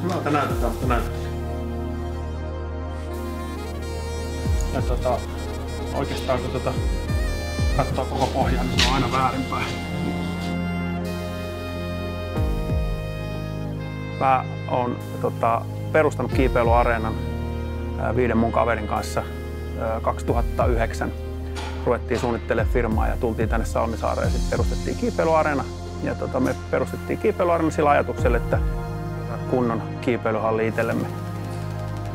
Hyvältä näytetään, mutta näytetään. Ja oikeastaan kun katsoo koko pohjaa, niin se on aina väärinpäin. Mä oon perustanut kiipeilyareenan 5 mun kaverin kanssa 2009. Ruvettiin suunnittelemaan firmaa ja tultiin tänne Salmisaareen ja sitten perustettiin kiipeilyareena. Ja me perustettiin kiipeilyareena sillä ajatuksella, että kunnon kiipeilyhalli itsellemme.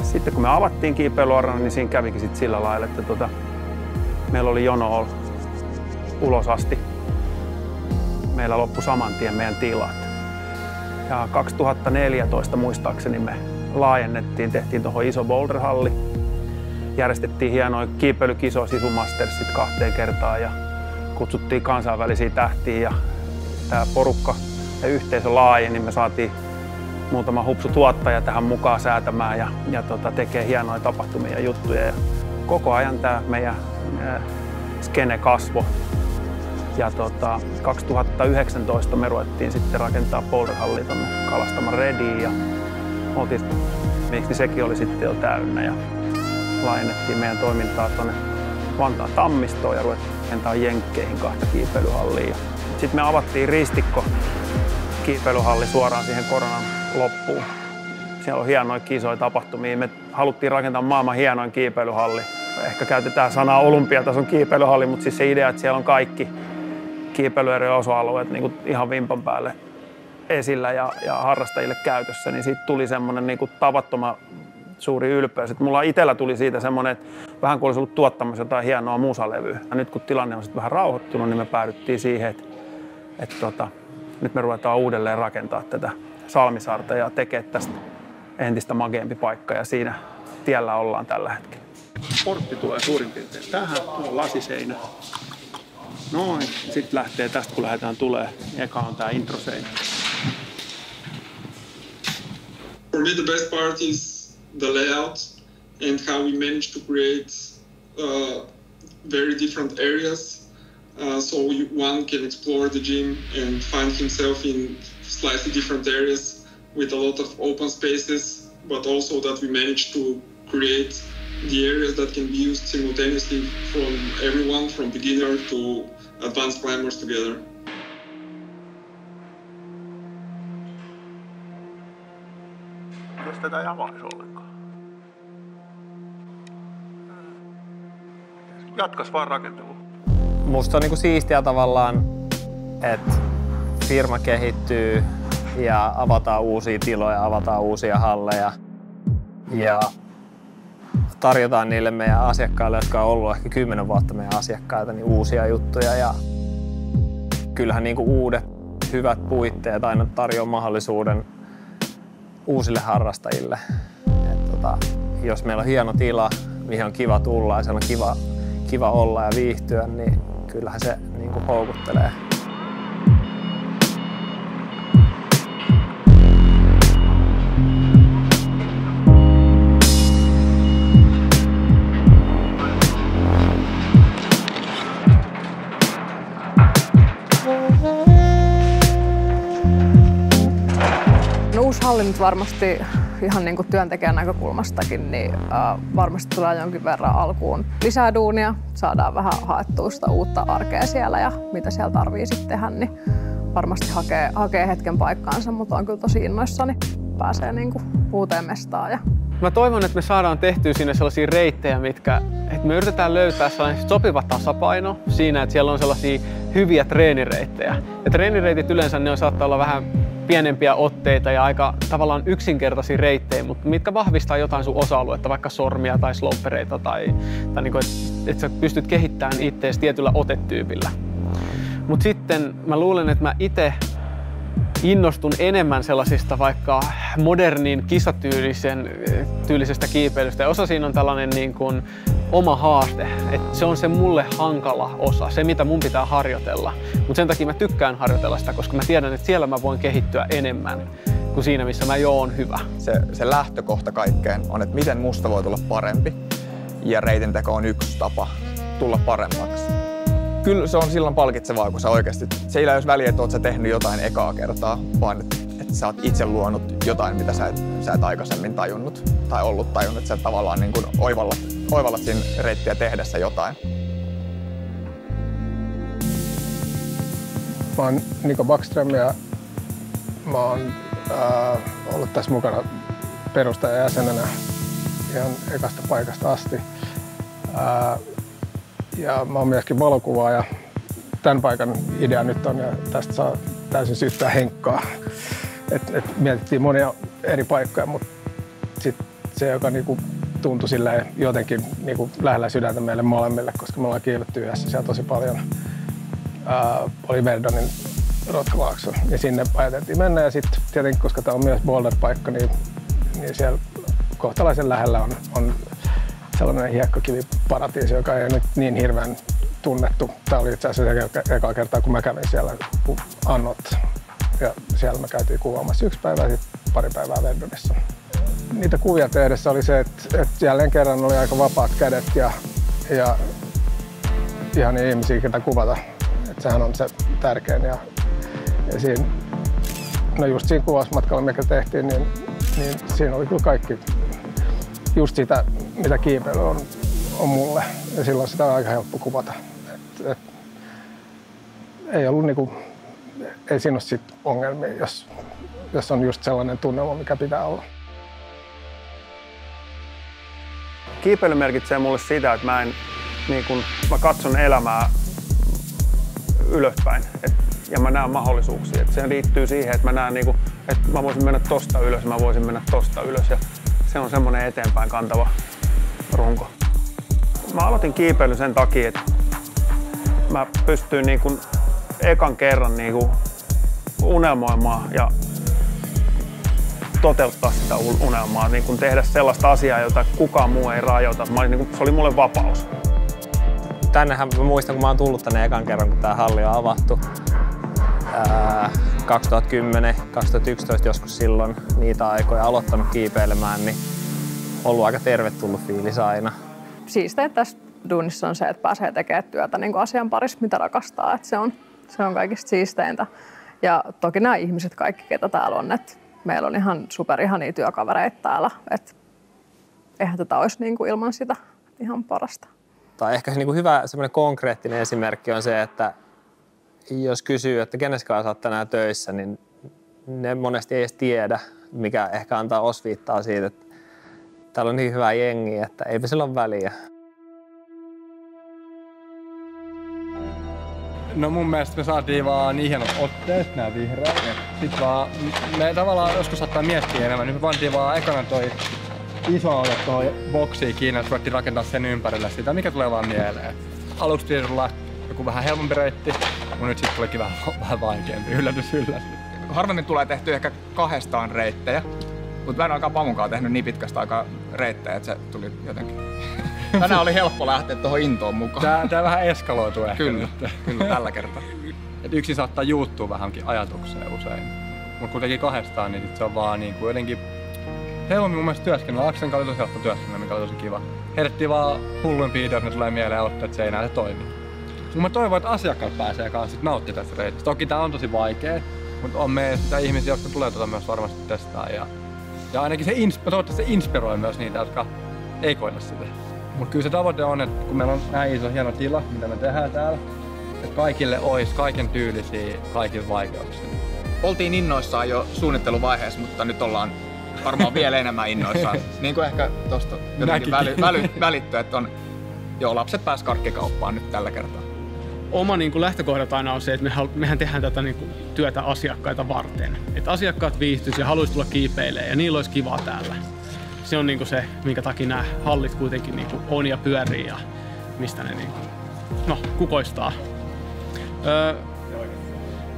Sitten kun me avattiin kiipeilyareena, niin siinä kävikin sit sillä lailla, että meillä oli jono ulos asti. Meillä loppui saman tien meidän tilat. Ja 2014 muistaakseni me laajennettiin, tehtiin tuohon iso boulderhalli. Järjestettiin hienoja kiipeilykisoja Sisumastersit 2 kertaa ja kutsuttiin kansainvälisiä tähtiä. Ja tämä porukka ja yhteisö laajeni, niin me saatiin muutama hupsu tuottaja tähän mukaan säätämään ja tekee hienoja tapahtumia ja juttuja. Ja koko ajan tämä meidän skene kasvoi. Ja 2019 me ruvettiin sitten rakentaa boulderhallia tuonne Kalastamon Rediin ja miksi sekin oli sitten jo täynnä. Ja laajennettiin meidän toimintaa tuonne Vantaan Tammistoon ja ruvettiin rakentamaan Jenkkeihin 2 kiipeilyhallia. Sitten me avattiin Ristikko kiipeilyhalli suoraan siihen koronan loppuun. Siellä on hienoja kisoja tapahtumia. Me haluttiin rakentaa maailman hienoin kiipeilyhalli. Ehkä käytetään sanaa olympiatason kiipeilyhalli, mutta siis se idea, että siellä on kaikki kiipeilyerien osa-alueet niin kuin ihan vimpan päälle esillä ja harrastajille käytössä, niin siitä tuli semmoinen niin kuin tavattoman suuri ylpeys. Että mulla itsellä tuli siitä semmoinen, että vähän kuin olisi ollut tuottamassa jotain hienoa musalevyä. Ja nyt kun tilanne on sitten vähän rauhoittunut, niin me päädyttiin siihen, että nyt me ruvetaan uudelleen rakentaa tätä Salmisaarta ja tekee tästä entistä mageempi paikka. Ja siinä tiellä ollaan tällä hetkellä. Portti tulee suurin piirtein tähän, tuo on lasiseinä. Noin, sitten lähtee tästä kun lähdetään tulee. Eka on tää introseinä. For me the best part is the layout and how we managed to create very different areas. So one can explore the gym and find himself in slightly different areas with a lot of open spaces, but also that we managed to create the areas that can be used simultaneously from everyone, from beginner to advanced climbers together. Jos tätä ei avaisi ollenkaan. Jatkas vaan rakentelua. Musta on niinku siistiä tavallaan, että firma kehittyy ja avataan uusia tiloja, avataan uusia halleja ja tarjotaan niille meidän asiakkaille, jotka on ollut ehkä 10 vuotta meidän asiakkaita, niin uusia juttuja. Ja kyllähän niinku uudet hyvät puitteet aina tarjoaa mahdollisuuden uusille harrastajille. Jos meillä on hieno tila, mihin on kiva tulla ja siellä on kiva olla ja viihtyä, niin kyllähän se niinku houkuttelee. Uusi halli nyt varmasti ihan niin kuin työntekijän näkökulmastakin, niin varmasti tulee jonkin verran alkuun lisää duunia. Saadaan vähän haettua sitä uutta arkea siellä ja mitä siellä tarvii sitten tehdä, niin varmasti hakee hetken paikkaansa, mutta on kyllä tosi innoissani. Pääsee niin kuin uuteen mestaan. Mä toivon, että me saadaan tehtyä sinne sellaisia reittejä, että me yritetään löytää sellainen sopiva tasapaino siinä, että siellä on sellaisia hyviä treenireittejä. Ja treenireitit yleensä ne saattaa olla vähän pienempiä otteita ja aika tavallaan yksinkertaisia reittejä, mutta mitkä vahvistaa jotain sun osa-aluetta, vaikka sormia tai slopereita tai niin kuin, että sä pystyt kehittämään itseäsi tietyllä otetyypillä. Mutta sitten mä luulen, että mä itse innostun enemmän sellaisista vaikka modernin kisatyylisestä kiipeilystä. Ja osa siinä on tällainen niin kuin oma haaste. Et se on se mulle hankala osa, se mitä mun pitää harjoitella. Mutta sen takia mä tykkään harjoitella sitä, koska mä tiedän, että siellä mä voin kehittyä enemmän kuin siinä, missä mä jo oon hyvä. Se lähtökohta kaikkeen on, että miten musta voi tulla parempi. Ja reitinteko on yksi tapa tulla paremmaksi. Kyllä se on silloin palkitsevaa, kun sä oikeasti, se ei ole väliä, että oot sä tehnyt jotain ekaa kertaa, vaan että sä oot itse luonut jotain, mitä sä et aikaisemmin tajunnut tai ollut tajunnut, että sä tavallaan niin kuin oivallat siinä reittiä tehdessä jotain. Mä oon Niko Backström ja mä oon ollut tässä mukana perustajajäsenenä ihan ekasta paikasta asti. Ja mä oon myöskin valokuvaaja. Tämän paikan idea nyt on, ja tästä saa täysin syyttää Henkkaa. Et mietittiin monia eri paikkoja, mutta sitten se, joka niinku tuntui jotenkin niinku lähellä sydäntä meille molemmille, koska me ollaan kiivetty yhdessä siellä tosi paljon, oli Verdonin Rotkalaakso. Ja sinne ajateltiin mennä, ja sitten tietenkin, koska tämä on myös boulder-paikka, niin siellä kohtalaisen lähellä on sellainen hiekkakiviparatiisi, joka ei nyt niin hirveän tunnettu. Tämä oli itse asiassa ekaa kertaa, kun mä kävin siellä Annot. Ja siellä me käytiin kuvaamassa 1 päivä ja sitten 2 päivää Verdonissa. Niitä kuvia tehdessä oli se, että jälleen kerran oli aika vapaat kädet ja ihania ihmisiä, ketä kuvata. Että sehän on se tärkein. Ja siinä, no just siinä kuvausmatkalla, mikä tehtiin, niin siinä oli kyllä kaikki just sitä, mitä kiipeily on mulle. Ja silloin sitä on aika helppo kuvata. Ei ollut niinku, ei siinä ole sit ongelmia, jos on just sellainen tunnelma, mikä pitää olla. Kiipeily merkitsee mulle sitä, että mä katson elämää ylöspäin ja mä näen mahdollisuuksia. Se liittyy siihen, että mä näen, että mä voisin mennä tosta ylös, mä voisin mennä tosta ylös ja se on semmoinen eteenpäin kantava runko. Mä aloitin kiipeilyn sen takia, että mä pystyin ekan kerran unelmoimaan ja toteuttaa sitä unelmaa, tehdä sellaista asiaa, jota kukaan muu ei rajoita. Se oli mulle vapaus. Tännehän mä muistan, kun mä oon tullut tänne ekan kerran, kun tää halli on avattu. 2010, 2011 joskus silloin niitä aikoja aloittanut kiipeilemään, niin ollut aika tervetullut fiilis aina. Siisteintä tässä duunissa on se, että pääsee tekemään työtä asian parissa, mitä rakastaa. Että se on kaikista siisteintä. Ja toki nämä ihmiset kaikki, ketä täällä on, että meillä on ihan superihania työkavereita täällä. Että eihän tätä olisi ilman sitä ihan parasta. Tai ehkä hyvä semmoinen konkreettinen esimerkki on se, että jos kysyy, että keneskaan sä oot tänään töissä, niin ne monesti ei edes tiedä, mikä ehkä antaa osviittaa siitä, että täällä on niin hyvä jengi, että eipä sillä ole väliä. No mun mielestä me saatiin vaan niin hienot otteet, nää vihreät. Sitten vaan, me tavallaan joskus saattaa miettiä enemmän, niin me pantiin vaan ekana toi iso ote toi boksi kiinni, että ruvettiin rakentaa sen ympärille sitä, mikä tulee vaan mieleen. Aluksi tietysti olla joku vähän helpompi reitti, mutta nyt sitten tulikin vähän vaikeampi, yllätys. Harvemmin tulee tehty ehkä 2 reittejä, mutta mä en alkaa Pamunkaan tehnyt niin pitkästä aikaa reittejä, että se tuli jotenkin. Tänään oli helppo lähteä tuohon intoon mukaan. Tää vähän eskaloituu ehkä. Kyllä tällä kertaa. Et yksin saattaa juuttua vähänkin ajatukseen usein. Mutta kuitenkin 2, niin sit se on vaan jotenkin helpommin mun mielestä työskennellä. Aksen kanssa oli tosi helppo työskennellä, mikä oli tosi kiva. Herättiin vaan hulluimpia ideoita, ne tulee mieleen ja ottaa, että se ei enää toimi. Mä toivon, että asiakkaat pääsee kanssa nauttimaan tästä reitistä. Toki tää on tosi vaikea, mutta on meistä ihmisiä, jotka tulee myös varmasti testaa. Ja ainakin toivottavasti se inspiroi myös niitä, jotka ei koita sitä. Mutta kyllä se tavoite on, että kun meillä on näin iso hieno tila, mitä me tehdään täällä, että kaikille olisi kaiken tyylisiä, kaikille vaikeuksilla. Oltiin innoissaan jo suunnitteluvaiheessa, mutta nyt ollaan varmaan vielä enemmän innoissaan. Niin kuin ehkä tuosta jotenkin välittyy, että lapset pääsivät karkkikauppaan nyt tällä kertaa. Oma lähtökohdat aina on se, että mehän tehdään tätä työtä asiakkaita varten. Että asiakkaat viihtyisivät ja haluaisivat tulla kiipeilemään ja niillä olisi kivaa täällä. Se on se, minkä takia nämä hallit kuitenkin on ja pyörii ja mistä ne kukoistaa.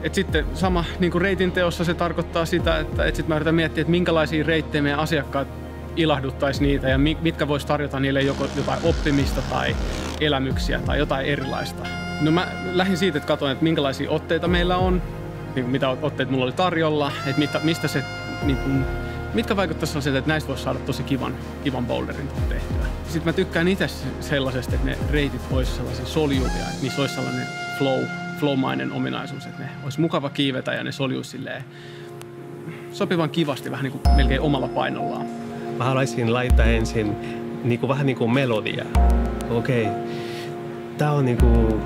Et sitten sama reitin teossa se tarkoittaa sitä, että sitten mä yritän miettiä, että minkälaisia reittejä meidän asiakkaat ilahduttaisi niitä ja mitkä vois tarjota niille joko jotain oppimista tai elämyksiä tai jotain erilaista. No mä lähdin siitä, että katsoin, että minkälaisia otteita meillä on, mitä otteita mulla oli tarjolla, että mistä se mitkä vaikuttaisi sellaiselta, että näistä voisi saada tosi kivan boulderin tehtyä. Sitten mä tykkään itse sellaisesta, että ne reitit olisi sellaisia soljuvia, että niissä olisi sellainen flow-mainen ominaisuus, että ne olisi mukava kiivetä ja ne soljuisi silleen sopivan kivasti vähän niin kuin melkein omalla painollaan. Mä haluaisin laittaa ensin vähän niin kuin melodia. Okei. Tää on niin kuin,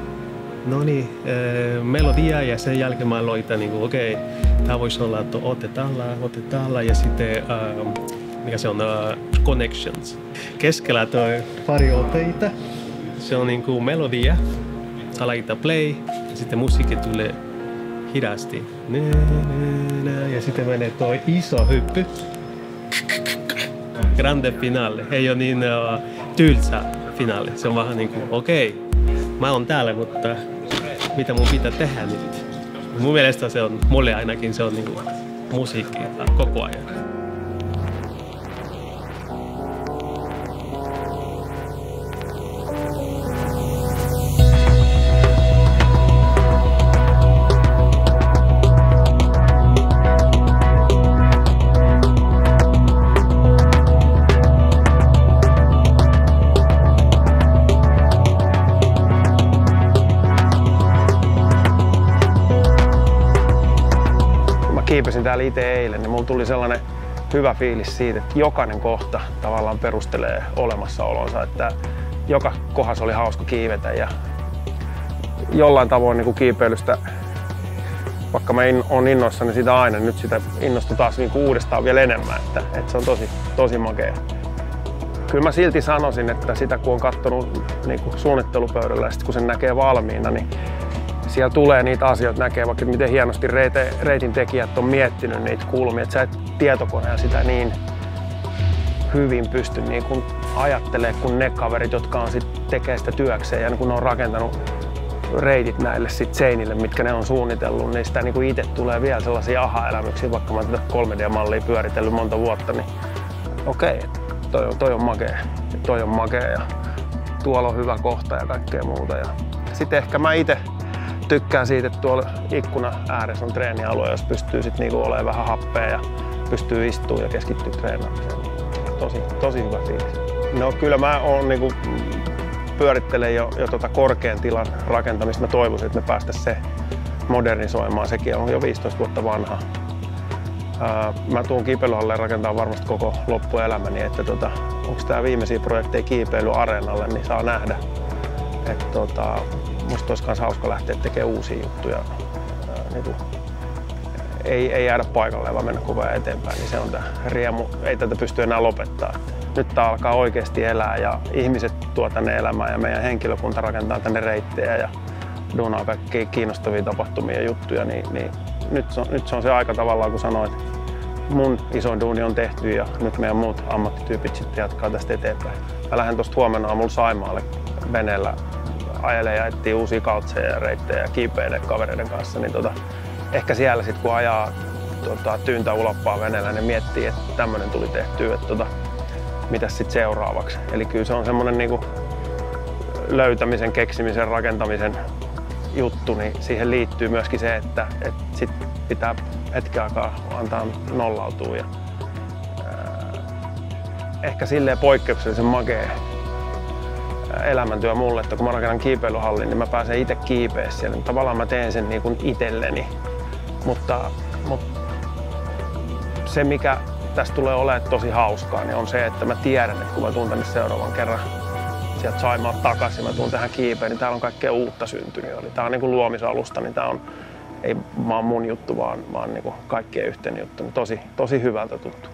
melodia ja sen jälkeen mä laitan tää voisi olla, että otetaan ja sitten mikä se on, connections. Keskellä toi pari otteita. Se on niin kuin melodia. Sä laitat play ja sitten musiikki tulee hidasti. Ja sitten menee toi iso hyppy. Grande finale. Ei ole niin tylsä finale. Se on vähän niin kuin, okei, mä oon täällä, mutta mitä mun pitää tehdä nyt? Mun mielestä se on, mulle ainakin se on niin kuin musiikki koko ajan. Kiipesin täällä itse eilen, niin mulla tuli sellainen hyvä fiilis siitä, että jokainen kohta tavallaan perustelee olemassaolonsa, että joka kohdassa oli hauska kiivetä ja jollain tavoin niin kuin kiipeilystä, vaikka mä oon innoissani sitä aina, nyt sitä innostui taas niin kuin uudestaan vielä enemmän, että se on tosi makea. Kyllä mä silti sanoisin, että sitä kun on katsonut niin kuin suunnittelupöydällä ja sitten kun sen näkee valmiina, niin siellä tulee niitä asioita, näkee vaikka miten hienosti reitin tekijät on miettinyt niitä kulmia, että sä et tietokoneella sitä niin hyvin pysty niin kuin ajattelemaan kuin ne kaverit, jotka on sit tekee sitä työkseen ja kun ne on rakentanut reitit näille sit seinille, mitkä ne on suunnitellut, niin sitä niin kuin itse tulee vielä sellaisia aha-elämyksiä, vaikka mä oon tätä 3D-mallia pyöritellyt monta vuotta, niin okei, toi on makea ja tuolla on hyvä kohta ja kaikkea muuta. Ja sitten ehkä mä itse tykkään siitä, että tuolla ikkuna ääressä on treenialue, jos pystyy sitten niinku olemaan vähän happea ja pystyy istumaan ja keskittyä treenaamiseen. Tosi hyvä fiilis. No kyllä mä oon niinku pyörittelen jo korkean tilan rakentamista. Mä toivoisin, että me päästäisiin se modernisoimaan. Sekin on jo 15 vuotta vanha. Mä tuun kiipeilyhalleen rakentaa varmasti koko loppuelämäni, että onko tää viimeisiä projekteja kiipeilyarenalle, niin saa nähdä. Musta olisi myös hauska lähteä tekemään uusia juttuja. Ei jäädä paikalleen, vaan mennä koko ajan eteenpäin, niin se on tää riemu. Ei tätä pysty enää lopettaa. Nyt tää alkaa oikeasti elää ja ihmiset tuo tänne elämään ja meidän henkilökunta rakentaa tänne reittejä ja duunaa kaikkia kiinnostavia tapahtumia ja juttuja, niin nyt se on se aika tavallaan, kun sanoit, että mun iso duuni on tehty ja nyt meidän muut ammattityypit sitten jatkaa tästä eteenpäin. Mä lähden tosta huomenna aamulla Saimaalle veneellä ajelee ja etsii uusia kautseja ja reittejä ja kiipeilee kavereiden kanssa, niin ehkä siellä sitten kun ajaa tyyntä ulappaa veneellä, niin miettii, että tämmönen tuli tehtyä, että mitäs sitten seuraavaksi. Eli kyllä se on semmoinen niinku löytämisen, keksimisen, rakentamisen juttu, niin siihen liittyy myöskin se, että sit pitää hetken aikaa antaa nollautua. Ja, ehkä silleen poikkeuksellisen makea elämäntyö mulle, että kun mä rakennan kiipeilyhallin, niin mä pääsen itse kiipeä siellä. Tavallaan mä teen sen niin kuin itselleni, mutta se mikä tästä tulee olemaan tosi hauskaa, niin on se, että mä tiedän, että kun mä tuun tänne seuraavan kerran sieltä Saimaalta takaisin, mä tuun tähän kiipeen, niin täällä on kaikkea uutta syntynyt. Eli tää on niin kuin luomisalusta, niin tää on ei vaan mun juttu, vaan niin kuin kaikkien yhteinen juttu. Niin tosi hyvältä tuntuu.